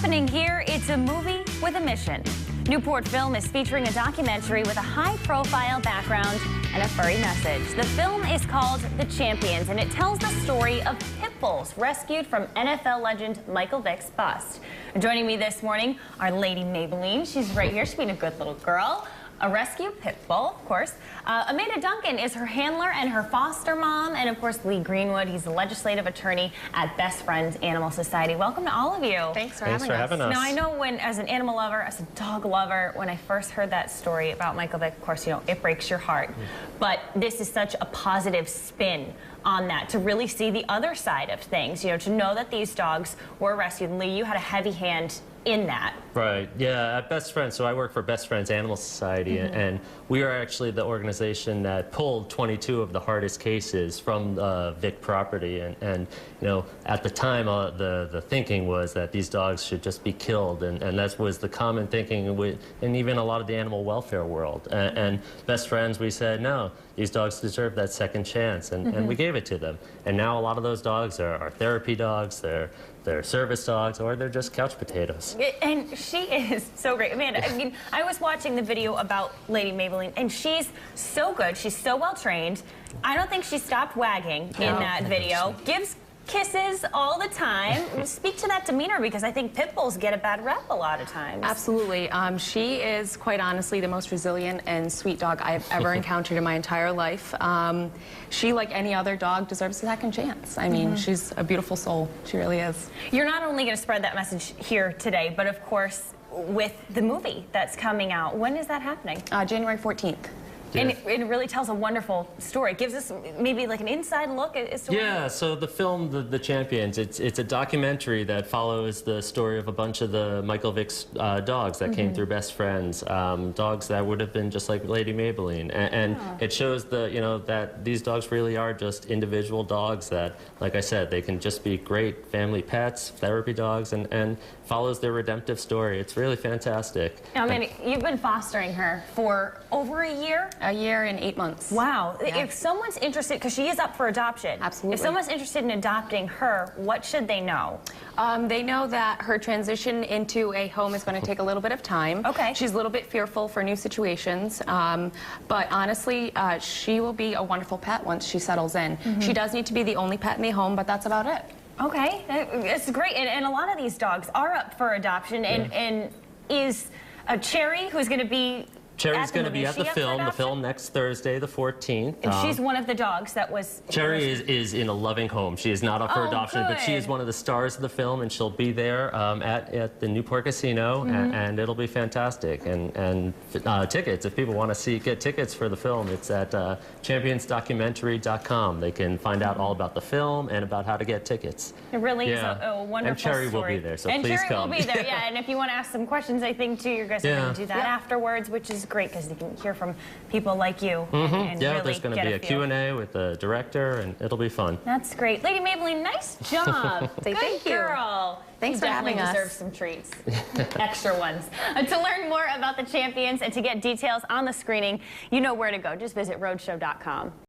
Happening here, it's a movie with a mission. Newport Film is featuring a documentary with a high-profile background and a furry message. The film is called The Champions, and it tells the story of pit bulls rescued from NFL legend Michael Vick's bust. And joining me this morning are Lady Maybelline. She's right here. She's being a good little girl. A rescue pit bull, of course. Amanda Duncan is her handler and her foster mom. And, of course, Lee Greenwood. He's the legislative attorney at Best Friends Animal Society. Welcome to all of you. Thanks for having us. Now, I know as an animal lover, as a dog lover, when I first heard that story about Michael Vick, of course, it breaks your heart. But this is such a positive spin on that, to really see the other side of things, to know that these dogs were rescued. Lee, you had a heavy hand in that. Right, yeah, at Best Friends, so I work for Best Friends Animal Society, and we are actually the organization that pulled 22 of the hardest cases from Vick property, and at the time, the thinking was that these dogs should just be killed, and that was the common thinking in even a lot of the animal welfare world. And Best Friends, we said, no, these dogs deserve that second chance, and we gave it to them. And now a lot of those dogs are therapy dogs, they're service dogs, or they're just couch potatoes. And she is so great. Amanda, I mean, I was watching the video about Lady Maybelline, and she's so good. She's so well trained. I don't think she stopped wagging in that video. Gives kisses all the time. Speak to that demeanor, because I think pit bulls get a bad rep a lot of times. Absolutely. She is quite honestly the most resilient and sweet dog I've ever encountered in my entire life. She, like any other dog, deserves a second chance. I mean, she's a beautiful soul. She really is. You're not only going to spread that message here today, but of course with the movie that's coming out. When is that happening? January 14th. And it really tells a wonderful story. It gives us maybe like an inside look as to so the film, The Champions, it's a documentary that follows the story of a bunch of the Michael Vick's dogs that came through Best Friends, dogs that would have been just like Lady Maybelline. And it shows that these dogs really are just individual dogs that, like I said, they can just be great family pets, therapy dogs, and follows their redemptive story. It's really fantastic. I mean, you've been fostering her for over a year? A year and 8 months. Wow. Yeah. If someone's interested, because she is up for adoption. Absolutely. If someone's interested in adopting her, what should they know? They know that her transition into a home is going to take a little bit of time. Okay. She's a little bit fearful for new situations, but honestly, she will be a wonderful pet once she settles in. She does need to be the only pet in the home, but that's about it. Okay, it's great. And a lot of these dogs are up for adoption, and is a Cherry, who's going to be Cherry's going to be at the film next Thursday, the 14th. And she's one of the dogs that was... Cherry is in a loving home. She is not up for adoption, good. but she is one of the stars of the film, and she'll be there at the Newport Casino, and it'll be fantastic. And tickets, if people want to get tickets for the film, it's at championsdocumentary.com. They can find out all about the film and about how to get tickets. It really is a wonderful And Cherry story. will be there, so and please Cherry come. will be there, yeah. And if you want to ask some questions, I think, too, you guys are going to do that afterwards, which is great, because you can hear from people like you. And yeah, really there's going to be a Q&A with the director, and it'll be fun. That's great. Lady Maybelline, nice job. Thank you. Girl. Thanks for having us. You deserve some treats. Extra ones. To learn more about The Champions and to get details on the screening, you know where to go. Just visit rhodeshow.com.